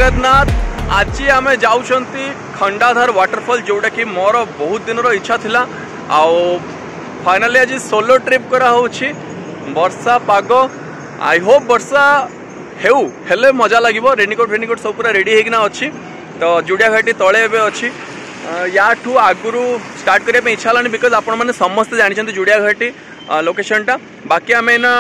जगन्नाथ। आज आम जाऊँगी खंडाधर वाटरफॉल जोटा कि मोर बहुत दिन इच्छा थिला आओ फाइनली आज सोलो ट्रिप करा होछि। वर्षा पाग आई होप वर्षा हेले मजा लगे। रेनिकोट सब पूरा रेडी होना अच्छी। तो जुड़िया घाटी तले अच्छी या आगुरी स्टार्ट करने इच्छा है बिकज आपण मैंने समस्ते जानते जुड़िया घाटी लोकेशन टा। बाकी आम एना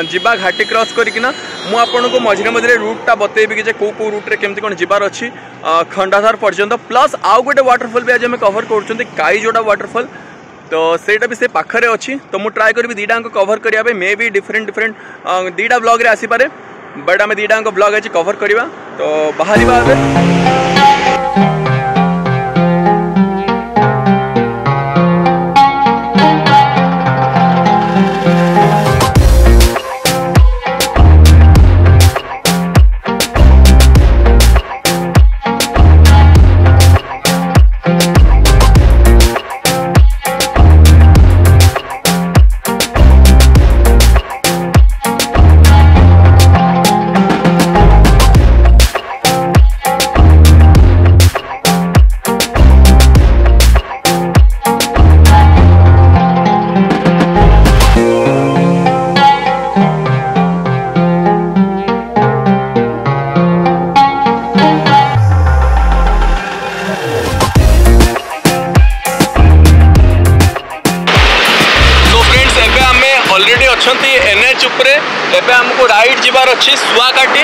जीवा घाटी क्रॉस करना मुझे मझे मझे रूटा बतेबी कि कौ कौ रूट्रे केमती कौन जीवार अच्छी खंडाधार पर्यंत। प्लस आउ गोटे वाटरफॉल भी आज आम कवर कर काईजोड़ा वाटरफॉल। तो सेटा भी से पाखरे अच्छी। तो मुझे ट्राए करी दीटा कवर करने मे भी डिफरेंट दीटा ब्लॉग रे आसीपारे बट आम दीटा ब्लॉग आज कवर करवा। तो बाहर एनएच उपरे एबे हमको राइट जीवार अच्छी सुआकाटी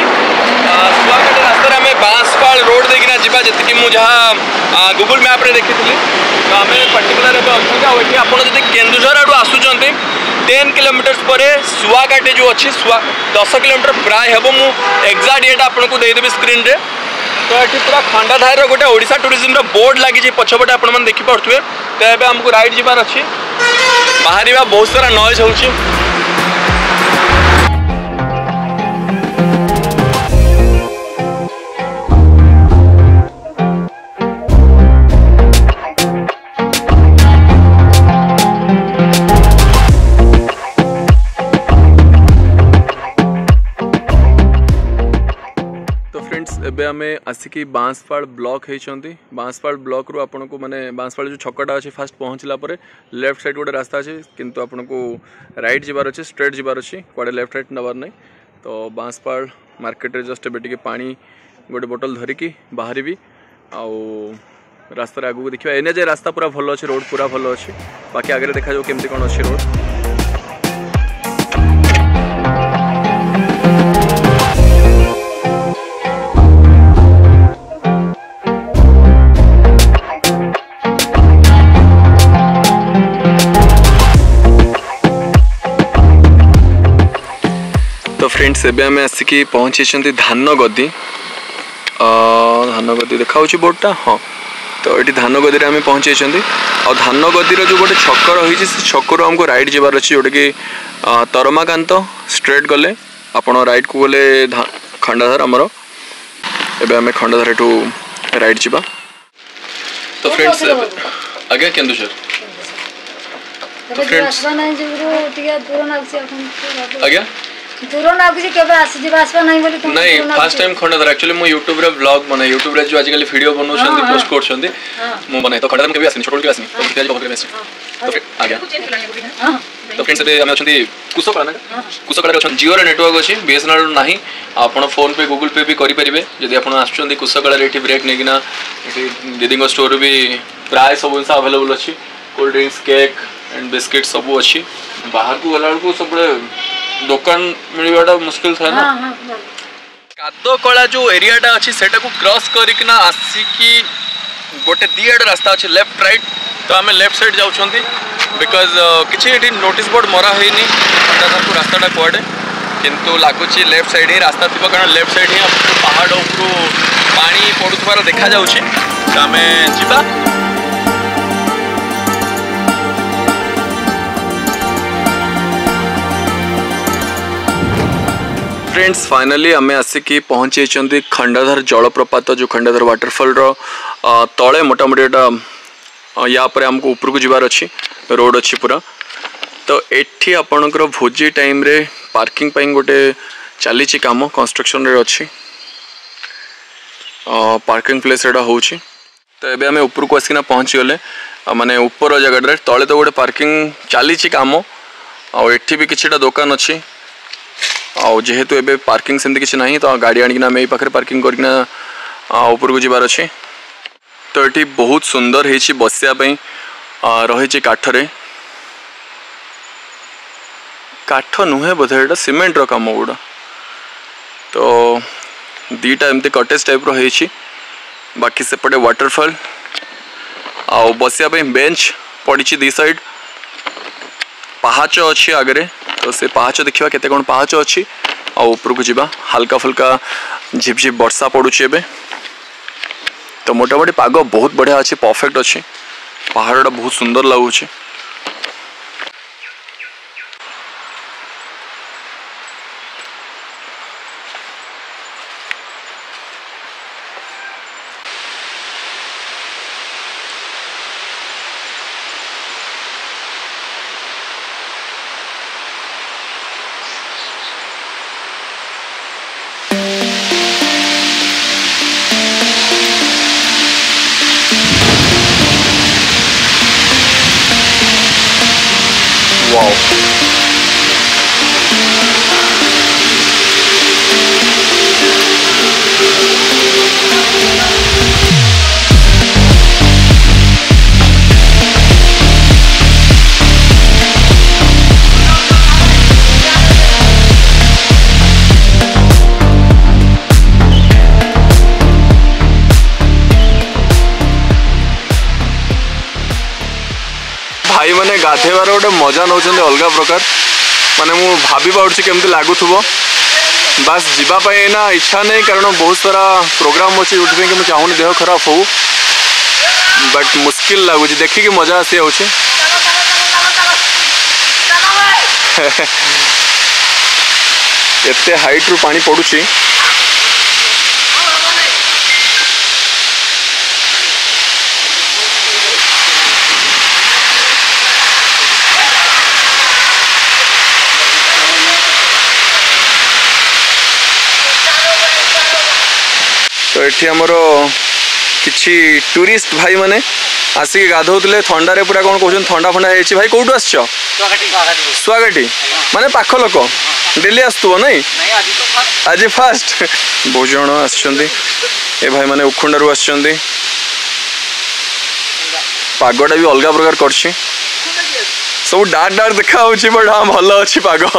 रास्ता आम बांसपाल रोड देखना जीवा जी मुझे जहाँ गूगल मैप रे देखी। तो आम पर्टिकुलर अच्छे आप केन्दुझर आड़ू आसुँच 10 किलोमीटर पर सुआकाटी जो अच्छी 10 किलोमीटर प्राय हे मु एक्जाक्ट ये आपको देदेवी स्क्रीन रे। तो ये पूरा खंडाधार गोटे ओडिशा टूरिज्म बोर्ड लगी पछपटे आप देखिपे। तो ये आमको राइट जीवार अच्छी। बाहर बहुत सारा नॉइज हो। एबे आमे आसिकी बांसपाड़ ब्लॉक होती। बांसपाड़ ब्लॉक रू आपन को माने बांसपाड़ जो छकटा अच्छे फास्ट पहुँचला पर लेफ्ट साइड गोटे रास्ता अच्छे किंतु आपन को राइट जीवार अच्छे स्ट्रेट जीवार अच्छी कड़े लेफ्ट राइट नबार नहीं। तो बांसपाड़ मार्केट रे जस्ट एबे पानी गोटे बोतल धरिकी बाहर भी आउ रास्ता आगू देखा एने जे रास्ता पूरा भल अच्छे रोड पूरा भल अच्छी। बाकी आगे देखा जाओ केमती कौन अच्छी रोड। तो फ्रेंड्स एबे आम आसिकी पहुँची धानगदी। धानगदी देखा बोर्डटा हाँ। तो ये धानगदी आम पहुँची और धानगदी जो गोटे छक रही छकरू आमको राइट जीवार अच्छी जोटा कि तरमाकांत स्ट्रेट गले आपण राइट को गले खंडाधार आमर एबे आम खंडाधार ठू राइट जीवा। तो फ्रेंड्स आगे केन्दुझर आज्ञा दूर नहीं फर्स्ट टाइम खंडाधार एक्चुअली मु यूट्यूब रे ब्लॉग बने यूट्यूब रे जो आजकल वीडियो बनौछन पोस्ट करछन मु बने। तो खंडाधार केबे आसिन छोटल के आसिन तो आज बहुत आसिन। तो आ गया। तो फ्रेंड्स एबे हम अछंती कुसकड़ा ना कुसकड़ा अछन जियो रे नेटवर्क अछि बीएसएनएल नाही। आपण फोन पे गूगल पे भी करि परिबे यदि आपण आछंती कुसकड़ा रे एठी ब्रेक नेगिना एठी दीदी स्टोर भी प्राय सब इंसा अवेलेबल अछि। Cold drinks cake and biscuit सब अछि। बाहर को गला को सब दुकान मिलवाटा मुश्किल था ना। कादो कला जो एरियाटा अच्छी सेटा को क्रॉस करकिना आसिकी गोटे दिआड रास्ता अच्छे लेफ्ट राइट। तो आम लेफ्ट साइड जाऊँगी बिकज किसी नोटिस बोर्ड मरा होनी को रास्ताटा कड़े किंतु लगुच लेफ्ट साइड ही रास्ता थी कारण लेफ्ट साइड ही पहाड़ उपरू पानी पड़ुवार देखा जाऊँगी। तो आम जीवा। फ्रेंड्स फाइनली आम आसिकी पहुँची खंडाधार जलप्रपात जो खंडाधार वाटरफॉल तले मोटामोटी या पर आमको ऊपर को जीवार अच्छी रोड अच्छी पूरा। तो एठी आपणकर भोजी टाइम रे पार्किंग पाई गोटे चली काम कंस्ट्रक्शन रे अच्छी। पार्किंग प्लेस एटा होची। तो एबे आमे ऊपर को आसिना पहुंची गले माने ऊपर जगह तले तो गोटे पार्किंग चली काम आठी भी किछटा दुकान अच्छी जेहेतु एबे पार्किंग सेमती किसी ना तो गाड़ी आनिकिना आम पाखे पार्किंग करकिना ऊपर को जीवार अच्छे। तो ये बहुत सुंदर है बसियापी रही काठरे काठ नुहे बोधे यहाँ सीमेंट काम गुड़ा। तो दीटा एमती कटेज टाइप रही बाकी सेपटे वाटरफॉल आउ बसियापी बेंच पड़ी दी साइड पहाच अच्छी आगे। तो से पहाच देखा केते कौन पहाच अच्छी ऊपर को जीवा हल्का फुल्का झिपझिप वर्षा पड़ुची एबे। तो मोटामोटी पाग बहुत बढ़िया अच्छी परफेक्ट अच्छी पहाड़ बहुत सुंदर लगुच। वाओ भाई मैंने गाधेबार गोटे मजा नौ अलग प्रकार माने मु भाभी पार्टी केमती लगुव बास जीवाई ना इच्छा नहीं कारण बहुत सारा प्रोग्राम अच्छे जो कि मुझे चाहूनी देह खराब हो बट मुश्किल लगुच देखिए मजा आसी जाऊँ। एते हाइट रु पानी पड़ुची तो ये आमर किसी टूरिस्ट भाई माने आसिक गाधौले थंडारे पूरा कौन कौन थंडा फंडा है भाई कौटू आस स्वागटी माने पाख लोक डेली आसुव नहीं आज फास्ट बहुत जन आए भाई माने उखुंडारू आस पागटा भी अलग प्रकार कर सब डार्क डार्क देखा बट हाँ भल अच्छी पाग।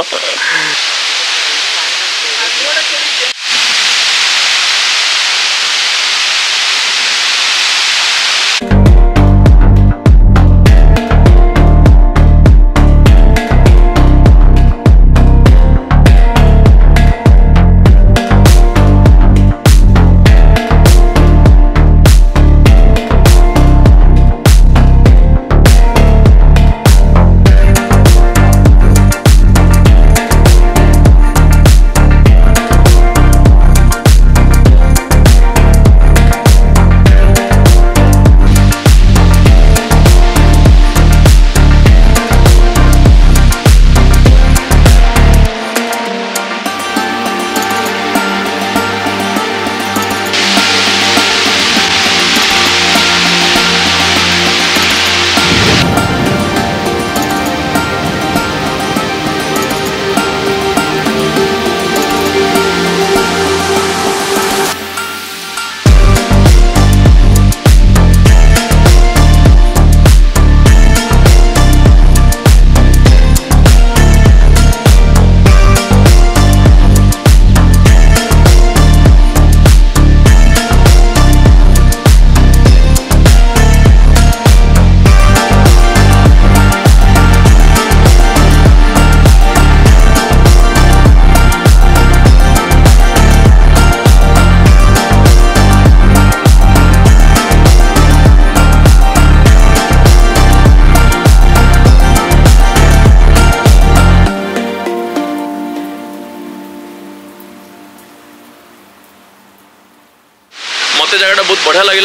मत जगह बहुत बढ़िया लगे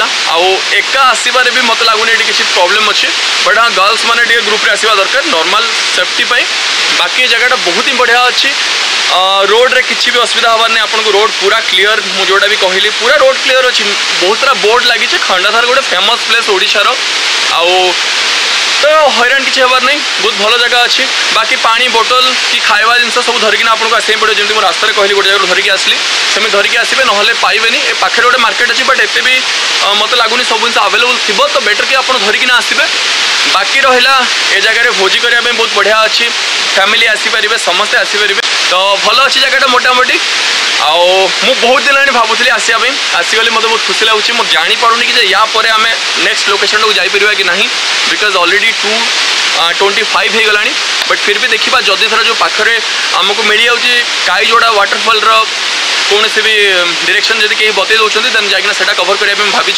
एका आसबार भी मत लगुनि किसी प्रॉब्लम अच्छे बट हाँ गर्ल्स मैंने ग्रुप रे आसवा दरकार नॉर्मल सेफ्टी बाकी जगह बहुत ही बढ़िया अच्छी रोड रे किसी भी असुविधा हबार नहीं आपको रोड पूरा क्लीयर मुझे जोटा भी कहली पूरा रोड क्लीयर अच्छी बहुत सारा बोर्ड लगी खंडाधार गोटे फेमस प्लेस ओडिशार आउ तो हैरान किसी हबार नहीं बहुत भल जगह अच्छी बाकी पानी बोतल कि खाଇବା जिन सब धरिकी आपको आसके पड़े जमी रास्तार कहली गोटे जगह धरिकी आसली सेम धरिकी आसबे ना पाइबे ए पाखे गोटे मार्केट अच्छी बट एत भी मत लगुनि सब जिन आवेलेबल थी तो बेटर कि आप धरिकी आसबे बाकी रहा ए जगह भोजी करने बहुत बढ़िया अच्छी फैमिली आसीपारे समस्ते आसीपारे तो भल अच्छी जगह मोटामोटी आउ मु बहुत दिन भावुली आसवाई आसीगली मतलब बहुत खुशी लगुच मुझे जापरूनी कि या पर आम नेक्स्ट लोकेशन को जापर कि ना बिकज ऑलरेडी 2:25 हो गला बट फिर भी देखा जदि थर जो पाखे आमको मिल जाऊँगी काईजोड़ा वाटरफॉल कौन भी डायरेक्शन जब कहीं बतई दौरान देन जाकना कवर करने भावी